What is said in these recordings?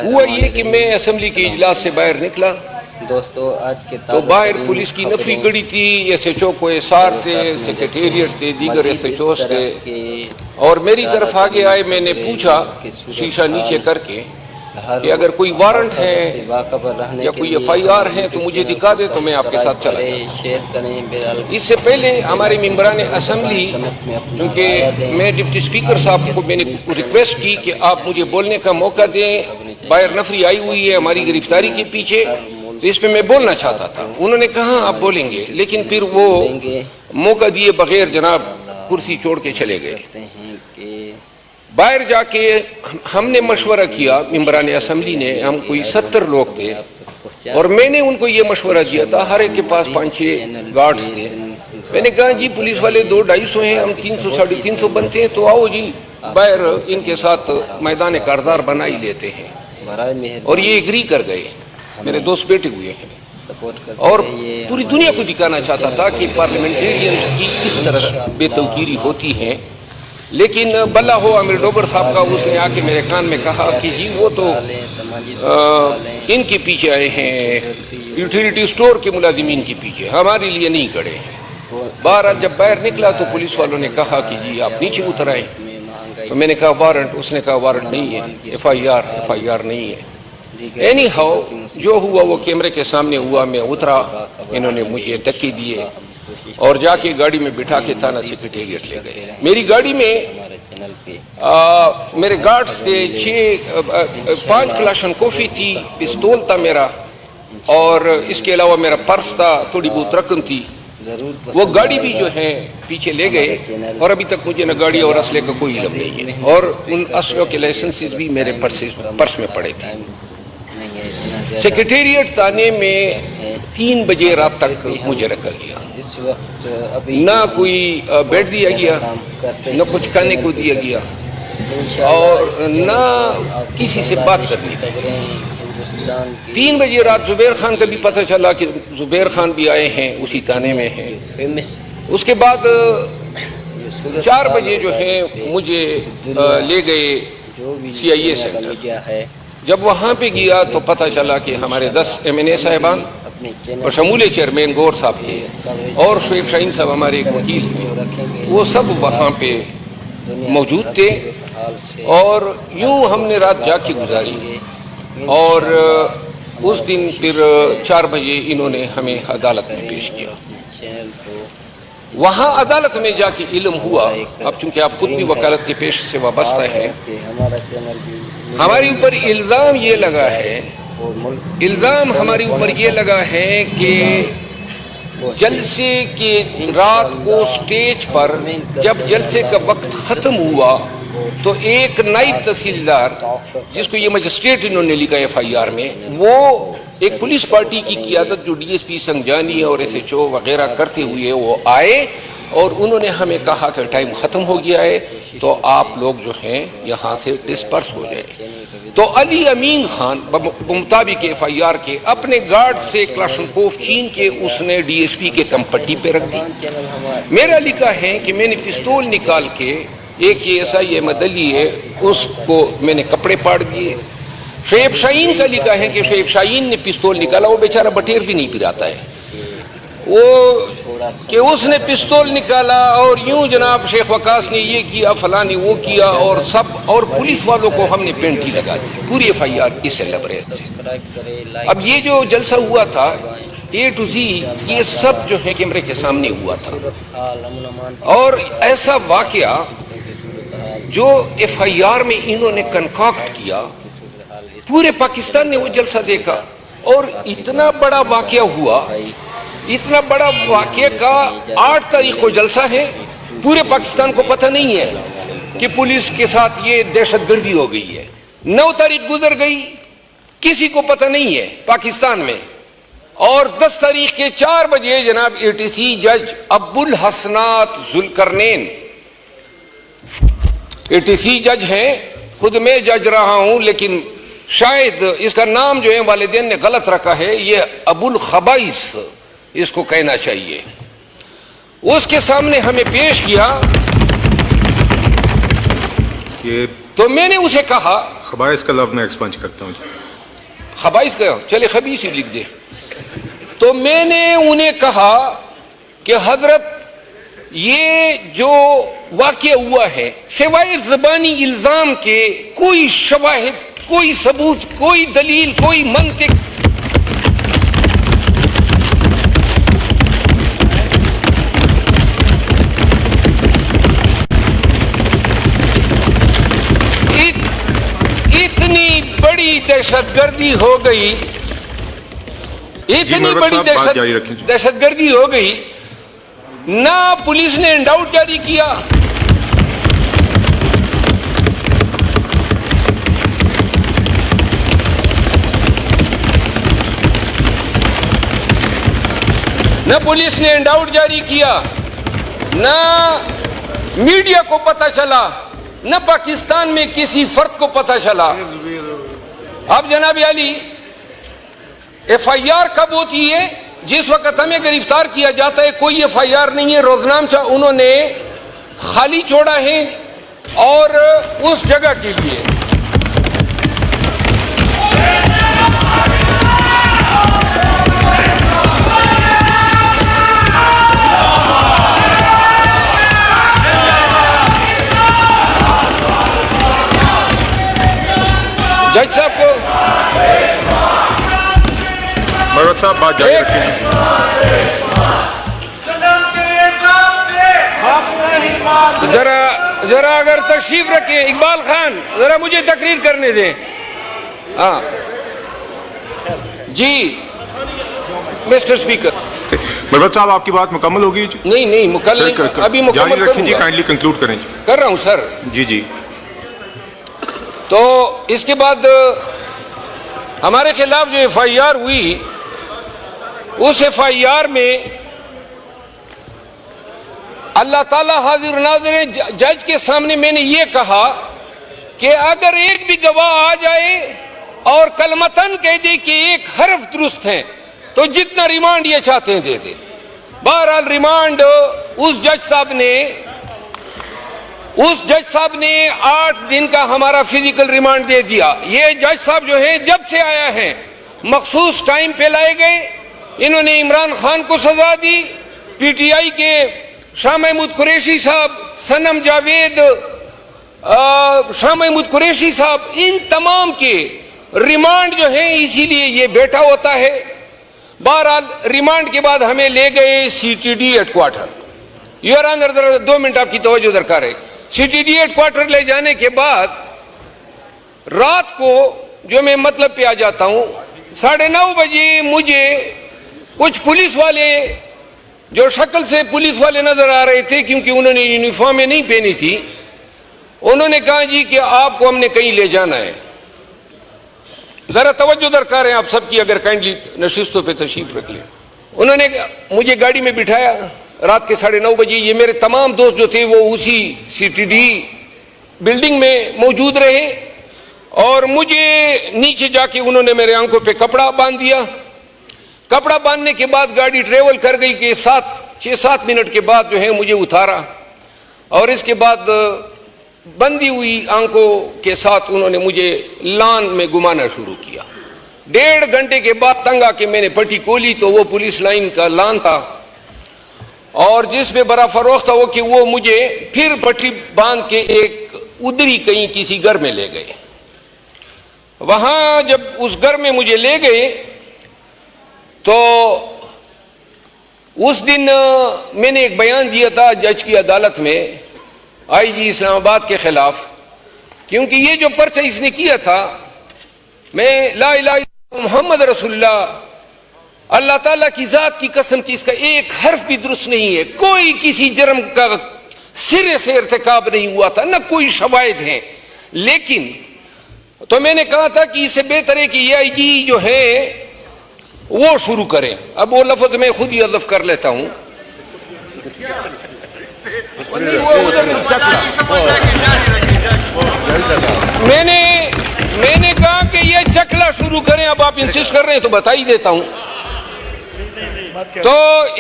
ہوا یہ کہ میں اسمبلی کے اجلاس سے باہر نکلا دوستو آج کے تو باہر پولیس کی نفری کڑی تھی، ایس ایچ او کو ایسار تھے، سیکریٹریٹ تھے، دیگر ایس ایچ اوز تھے، اور میری طرف آگے آئے۔ میں نے پوچھا شیشہ نیچے کر کے کہ اگر کوئی وارنٹ ہے یا کوئی ایف آئی آر ہے تو مجھے دکھا دے تو میں آپ کے ساتھ چلا جاؤں۔ اس سے پہلے ہمارے ممبران اسمبلی، کیونکہ میں ڈپٹی اسپیکر صاحب کو میں نے ریکویسٹ کی کہ آپ مجھے بولنے کا موقع دیں، باہر نفری آئی ہوئی ہے ہماری گرفتاری کے پیچھے، تو اس پہ میں بولنا چاہتا تھا۔ انہوں نے کہا آپ بولیں گے، لیکن پھر وہ موقع دیے بغیر جناب کرسی چھوڑ کے چلے گئے۔ باہر جا کے ہم نے مشورہ کیا، ممبران اسمبلی نے، ہم کوئی 70 لوگ تھے، اور میں نے ان کو یہ مشورہ دیا تھا، ہر ایک کے پاس 5-6 گارڈز تھے۔ میں نے کہا جی پولیس والے 200-250 ہیں، ہم 300-350 بنتے ہیں، تو آؤ جی باہر ان کے ساتھ میدان کارزار بنا ہی لیتے ہیں۔ اور یہ ایگری کر گئے، میرے دوست بیٹھے ہوئے ہیں، اور پوری دنیا کو دکھانا چاہتا تھا کہ پارلیمنٹیرینز کی کس طرح بے توقیری ہوتی ہے۔ لیکن بلا ہو امیر ڈوبر صاحب کا، اس نے آ کے میرے کان میں کہا کہ جی وہ تو ان کے پیچھے آئے ہیں، یوٹیلیٹی سٹور کے ملازمین کے پیچھے، ہمارے لیے نہیں کھڑے ہیں۔ بہرحال جب باہر نکلا تو پولیس والوں نے کہا کہ جی آپ نیچے اتر آئیں، تو میں نے کہا وارنٹ، اس نے کہا وارنٹ نہیں ہے، ایف آئی آر نہیں ہے۔ اینی ہاؤ جو ہوا وہ کیمرے کے سامنے ہوا، میں اترا، انہوں نے مجھے دھکے دیے اور جا کے گاڑی میں بٹھا کے تھانہ سیکریٹریٹ لے گئے۔ میری گاڑی میں میرے گارڈز تھے، 5 کلاشن کوفی تھی، پستول تھا میرا، اور اس کے علاوہ میرا پرس تھا، تھوڑی بہت رقم تھی۔ وہ گاڑی بھی جو ہے پیچھے لے گئے، اور ابھی تک مجھے نہ گاڑی اور اسلحے کا کوئی علم نہیں ہے، اور ان اسلحوں کے لائسنسز بھی میرے پرس میں پڑے تھے۔ سیکریٹریٹ تانے میں 3 بجے رات تک مجھے رکھا گیا، نہ کوئی بیڈ دیا گیا، نہ کچھ کھانے کو دیا گیا، اور نہ کسی سے بات کرنی دی۔ 3 بجے رات زبیر خان کا بھی پتہ چلا کہ زبیر خان بھی آئے ہیں، اسی تانے میں ہیں۔ اس کے بعد 4 بجے جو ہے مجھے لے گئے سی آئی اے سینٹر۔ جب وہاں پہ گیا تو پتہ چلا کہ ہمارے 10 ایم این اے صاحبان، بشمول چیئرمین گور صاحب کے، اور شعیب شاہین صاحب ہمارے ایک وکیل ہیں، وہ سب وہاں پہ موجود تھے، اور یوں ہم نے رات جا کے گزاری۔ اور اس دن پھر 4 بجے انہوں نے ہمیں عدالت میں پیش کیا۔ وہاں عدالت میں جا کے علم ہوا، اب چونکہ آپ خود بھی وکالت کے پیش سے وابستہ ہیں، ہمارے اوپر الزام یہ لگا ہے، ہمارے اوپر یہ لگا ہے کہ جلسے کے رات کو سٹیج پر جب جلسے کا وقت ختم ہوا تو ایک نائب تحصیلدار، جس کو یہ مجسٹریٹ انہوں نے لکھا ایف آئی آر میں، وہ ایک پولیس پارٹی کی قیادت جو ڈی ایس پی سنگجانی اور ایس ایچ او وغیرہ کرتے ہوئے وہ آئے، اور انہوں نے ہمیں کہا کہ ٹائم ختم ہو گیا ہے تو آپ لوگ جو ہیں یہاں سے ڈسپرس ہو جائے۔ تو علی امین خان بمطابق ایف آئی آر کے اپنے گارڈ سے کلاشنکوف چین کے اس نے ڈی ایس پی کے کمپٹی پہ رکھ دی۔ میرا لکھا ہے کہ میں نے پستول نکال کے، ایک ایس آئی احمد علی ہے، اس کو میں نے کپڑے پاڑ دیے۔ شعیب شاہین کا لکھا ہے کہ شعیب شاہین نے پستول نکالا، وہ بیچارہ بٹیر بھی نہیں پھراتا ہے، وہ کہ اس نے پستول نکالا اور یوں جناب شیخ وقاص نے یہ کیا، فلاں نے وہ کیا، اور سب، اور پولیس والوں کو ہم نے پینٹی لگا دی، پوری ایف آئی آر اس سے لبریز تھی۔ اب یہ جو جلسہ ہوا تھا اے ٹو زی، یہ سب جو ہے کیمرے کے سامنے ہوا تھا، اور ایسا واقعہ جو ایف آئی آر میں انہوں نے کنکاکٹ کیا، پورے پاکستان نے وہ جلسہ دیکھا، اور اتنا بڑا واقعہ ہوا، اتنا بڑا واقعہ کا 8 تاریخ کو جلسہ ہے، پورے پاکستان کو پتہ نہیں ہے کہ پولیس کے ساتھ یہ دہشت گردی ہو گئی ہے۔ 9 تاریخ گزر گئی، کسی کو پتہ نہیں ہے پاکستان میں، اور 10 تاریخ کے 4 بجے جناب اے ٹی سی جج Abul Hasnat Zulqarnain, A T C جج ہیں، خود میں جج رہا ہوں، لیکن شاید اس کا نام جو ہے والدین نے غلط رکھا ہے، یہ ابوالخبائث اس کو کہنا چاہیے۔ اس کے سامنے ہمیں پیش کیا، تو میں نے اسے کہا خبائث کا لفظ میں ایکسپنج کرتا ہوں. خبائث کا چلے خبیث ہی لکھ دے. تو میں نے انہیں کہا کہ حضرت یہ جو واقعہ ہوا ہے سوائے زبانی الزام کے کوئی شواہد، کوئی ثبوت، کوئی دلیل، کوئی منطق اتنی بڑی دہشت گردی ہو گئی، اتنی بڑی دہشت گردی ہو گئی، نہ پولیس نے انڈ آؤٹ جاری کیا، نہ پولیس نے انڈ آؤٹ جاری کیا، نہ میڈیا کو پتہ چلا، نہ پاکستان میں کسی فرد کو پتہ چلا. اب جناب علی ایف آئی آر کب ہوتی ہے؟ جس وقت ہمیں گرفتار کیا جاتا ہے کوئی ایف آئی آر نہیں ہے، روزنامچہ انہوں نے خالی چھوڑا ہے اور اس جگہ کے لیے جج صاحب کو مروت صاحب بات جاری رکھیں. ذرا اگر تشریف رکھیں اقبال خان، ذرا مجھے تقریر کرنے دیں. ہاں جی مسٹر اسپیکر. مروت صاحب آپ کی بات مکمل ہوگی؟ نہیں مکمل ابھی مکمل جاری رکھیں جی، کائنڈلی کنکلوڈ کریں. کر رہا ہوں سر. جی. تو اس کے بعد ہمارے خلاف جو ایف آئی آر ہوئی، اس ایف آئی آر میں اللہ تعالیٰ حاضر ناظر جج کے سامنے میں نے یہ کہا کہ اگر ایک بھی گواہ آ جائے اور کلمتاً کہہ دے کہ ایک حرف درست ہے تو جتنا ریمانڈ یہ چاہتے ہیں دے دے. بہرحال ریمانڈ اس جج صاحب نے 8 دن کا ہمارا فزیکل ریمانڈ دے دیا. یہ جج صاحب جو ہیں جب سے آیا ہے مخصوص ٹائم پہ لائے گئے. انہوں نے عمران خان کو سزا دی، پی ٹی آئی کے شاہ محمود قریشی صاحب، صنم جاوید، شاہ محمود قریشی صاحب، ان تمام کے ریمانڈ جو ہیں اسی لیے یہ بیٹھا ہوتا ہے. بہرحال ریمانڈ کے بعد ہمیں لے گئے C T D head quarter. Your honour 2 minute آپ کی توجہ درکار ہے. C T D head quarter لے جانے کے بعد رات کو جو میں مطلب پہ آ جاتا ہوں 9:30 بجے مجھے کچھ پولیس والے جو شکل سے پولیس والے نظر آ رہے تھے کیونکہ انہوں نے یونیفارمیں نہیں پہنی تھی، انہوں نے کہا جی کہ آپ کو ہم نے کہیں لے جانا ہے. ذرا توجہ درکار ہے آپ سب کی، اگر کائنڈلی نشستوں پہ تشریف رکھ لیں. انہوں نے مجھے گاڑی میں بٹھایا رات کے 9:30 بجے. یہ میرے تمام دوست جو تھے وہ اسی سی ٹی ڈی بلڈنگ میں موجود رہے اور مجھے نیچے جا کے انہوں نے میرے آنکھوں پہ کپڑا باندھ دیا. کپڑا باندھنے کے بعد گاڑی ٹریول کر گئی کہ 6-7 منٹ کے بعد جو ہے مجھے اتارا اور اس کے بعد بندی ہوئی آنکھوں کے ساتھ انہوں نے مجھے لان میں گھمانا شروع کیا. 1.5 گھنٹے کے بعد تنگ آ کے میں نے پٹی کھولی تو وہ پولیس لائن کا لان تھا اور جس میں بڑا فروخت تھا وہ کہ وہ مجھے پھر پٹی باندھ کے ایک ادری کہیں کسی گھر میں لے گئے. وہاں جب اس گھر میں مجھے لے گئے تو اس دن میں نے ایک بیان دیا تھا جج کی عدالت میں آئی جی اسلام آباد کے خلاف، کیونکہ یہ جو پرچہ اس نے کیا تھا، میں لا الہ الا اللہ محمد رسول اللہ تعالیٰ کی ذات کی قسم کی اس کا ایک حرف بھی درست نہیں ہے. کوئی کسی جرم کا سرے سے ارتکاب نہیں ہوا تھا، نہ کوئی شواہد ہیں. لیکن تو میں نے کہا تھا کہ اس سے بہتر ہے کہ یہ آئی جی جو ہے وہ شروع کریں. اب وہ لفظ میں خود ہی حذف کر لیتا ہوں. میں نے کہا کہ یہ چکلا شروع کریں. اب آپ انسسٹ کر رہے ہیں تو بتا ہی دیتا ہوں. تو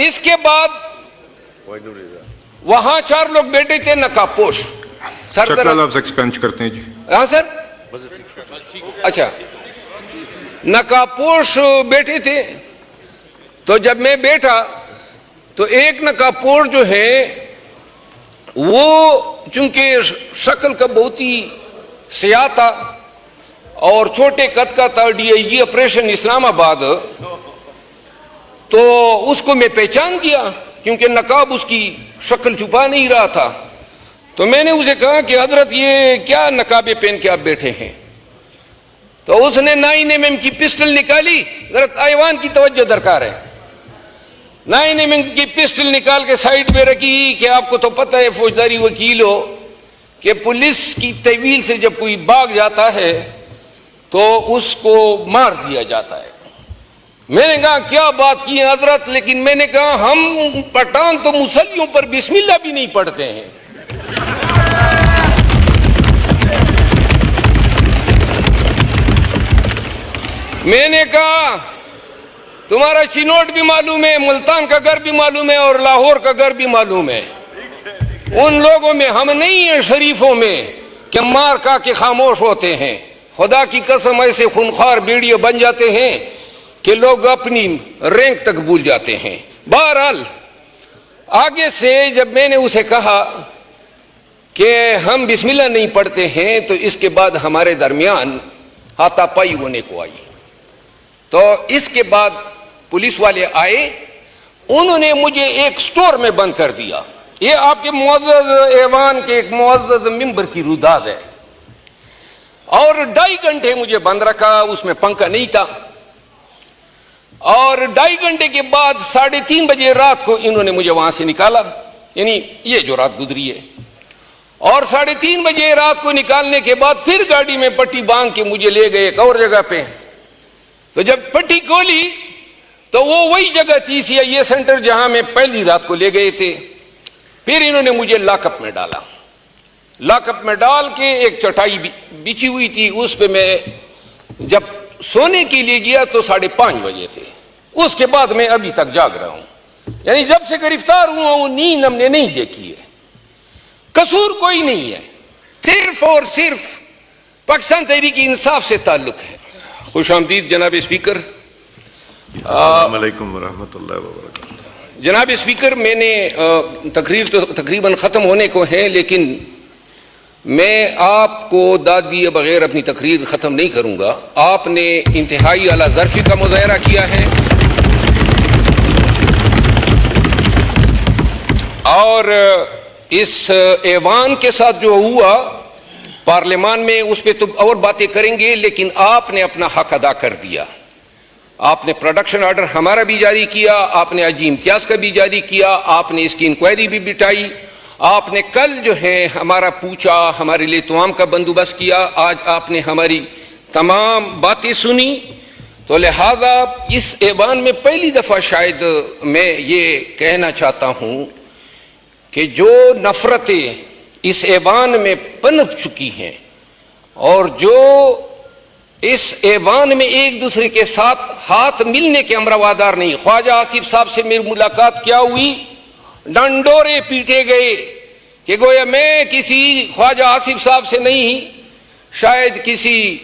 اس کے بعد وہاں 4 لوگ بیٹھے تھے نقاب پوش. چکلا لفظ ایکسپینڈ کرتے ہیں جی. ہاں سر اچھا نقاب پوش بیٹھے تھے، تو جب میں بیٹھا تو ایک نقاب پوش جو ہے وہ چونکہ شکل کا بہت ہی سیاہ تھا اور چھوٹے قد کا تھا، ڈی آئی جی آپریشن اسلام آباد، تو اس کو میں پہچان گیا کیونکہ نقاب اس کی شکل چھپا نہیں رہا تھا. تو میں نے اسے کہا کہ حضرت یہ کیا نقابیں پہن کے آپ بیٹھے ہیں؟ تو اس نے 9mm کی پسٹل نکالی. حضرت ایوان کی توجہ درکار ہے. 9mm کی پسٹل نکال کے سائڈ پہ رکھی کہ آپ کو تو پتہ ہے فوجداری وکیل ہو کہ پولیس کی تحویل سے جب کوئی بھاگ جاتا ہے تو اس کو مار دیا جاتا ہے. میں نے کہا کیا بات کی ہے حضرت، لیکن میں نے کہا ہم پٹھان تو مسلیوں پر بسم اللہ بھی نہیں پڑھتے ہیں. میں نے کہا تمہارا چنوٹ بھی معلوم ہے، ملتان کا گھر بھی معلوم ہے اور لاہور کا گھر بھی معلوم ہے. ان لوگوں میں ہم نہیں ہیں شریفوں میں کہ مار کا کے خاموش ہوتے ہیں. خدا کی قسم ایسے خونخوار بیڑیے بن جاتے ہیں کہ لوگ اپنی رینک تک بھول جاتے ہیں. بہرحال آگے سے جب میں نے اسے کہا کہ ہم بسم اللہ نہیں پڑھتے ہیں تو اس کے بعد ہمارے درمیان ہاتھا پائی ہونے کو آئی. تو اس کے بعد پولیس والے آئے، انہوں نے مجھے ایک سٹور میں بند کر دیا. یہ آپ کے معزز ایوان کے ایک معزز ممبر کی روداد ہے. اور 2.5 گھنٹے مجھے بند رکھا، اس میں پنکھا نہیں تھا. اور 2.5 گھنٹے کے بعد 3:30 بجے رات کو انہوں نے مجھے وہاں سے نکالا، یعنی یہ جو رات گزری ہے. اور 3:30 بجے رات کو نکالنے کے بعد پھر گاڑی میں پٹی باندھ کے مجھے لے گئے ایک اور جگہ پہ. تو جب پٹی کھولی تو وہ وہی جگہ تھی CIA سینٹر جہاں میں پہلی رات کو لے گئے تھے. پھر انہوں نے مجھے لاک اپ میں ڈالا. لاک اپ میں ڈال کے ایک چٹائی بچھی ہوئی تھی، اس پہ میں جب سونے کے لیے گیا تو 5:30 بجے تھے. اس کے بعد میں ابھی تک جاگ رہا ہوں، یعنی جب سے گرفتار ہوا ہوں نیند ہم نے نہیں دیکھی ہے. قصور کوئی نہیں ہے، صرف اور صرف پاکستان تحریک انصاف سے تعلق ہے. خوش آمدید جناب اسپیکر. السلام علیکم ورحمۃ اللہ وبرکاتہ. جناب اسپیکر، میں نے تقریر تو تقریباً ختم ہونے کو ہے، لیکن میں آپ کو داد دیے بغیر اپنی تقریر ختم نہیں کروں گا. آپ نے انتہائی اعلیٰ ظرفی کا مظاہرہ کیا ہے اور اس ایوان کے ساتھ جو ہوا پارلیمان میں اس پہ تو اور باتیں کریں گے، لیکن آپ نے اپنا حق ادا کر دیا. آپ نے پروڈکشن آرڈر ہمارا بھی جاری کیا، آپ نے عجی امتیاز کا بھی جاری کیا، آپ نے اس کی انکوائری بھی بٹائی، آپ نے کل جو ہے ہمارا پوچھا، ہمارے لیے توام کا بندوبست کیا، آج آپ نے ہماری تمام باتیں سنی. تو لہذا اس ایوان میں پہلی دفعہ شاید میں یہ کہنا چاہتا ہوں کہ جو نفرتیں اس ایوان میں پنپ چکی ہیں اور جو اس ایوان میں ایک دوسرے کے ساتھ ہاتھ ملنے کے ہم روادار نہیں. خواجہ آصف صاحب سے میری ملاقات کیا ہوئی، ڈنڈورے پیٹے گئے کہ گویا میں کسی خواجہ آصف صاحب سے نہیں، شاید کسی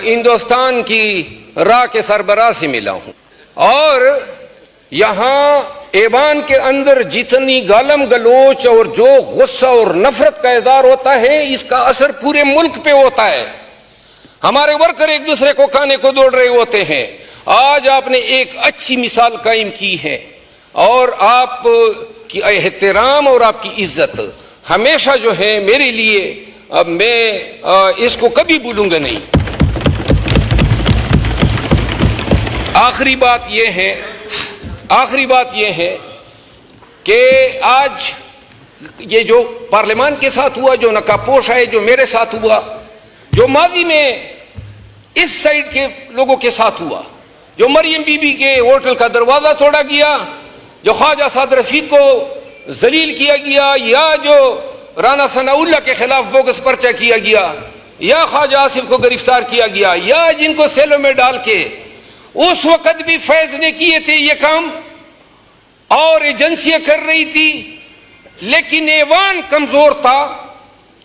ہندوستان کی راہ کے سربراہ سے ملا ہوں. اور یہاں ایوان کے اندر جتنی گالم گلوچ اور جو غصہ اور نفرت کا اظہار ہوتا ہے، اس کا اثر پورے ملک پہ ہوتا ہے. ہمارے ورکر ایک دوسرے کو کھانے کو دوڑ رہے ہوتے ہیں. آج آپ نے ایک اچھی مثال قائم کی ہے اور آپ کی احترام اور آپ کی عزت ہمیشہ جو ہے میرے لیے، اب میں اس کو کبھی بھولوں گا نہیں. آخری بات یہ ہے کہ آج یہ جو پارلیمان کے ساتھ ہوا، جو نقاب پوش ہے، جو میرے ساتھ ہوا، جو ماضی میں اس سائڈ کے لوگوں کے ساتھ ہوا، جو مریم بی بی کے ہوٹل کا دروازہ توڑا گیا، جو خواجہ سعد رفیق کو ذلیل کیا گیا، یا جو رانا ثناء اللہ کے خلاف بوگس پرچہ کیا گیا، یا خواجہ آصف کو گرفتار کیا گیا، یا جن کو سیلوں میں ڈال کے اس وقت بھی فیض نے کیے تھے یہ کام اور ایجنسیاں کر رہی تھی، لیکن ایوان کمزور تھا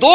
2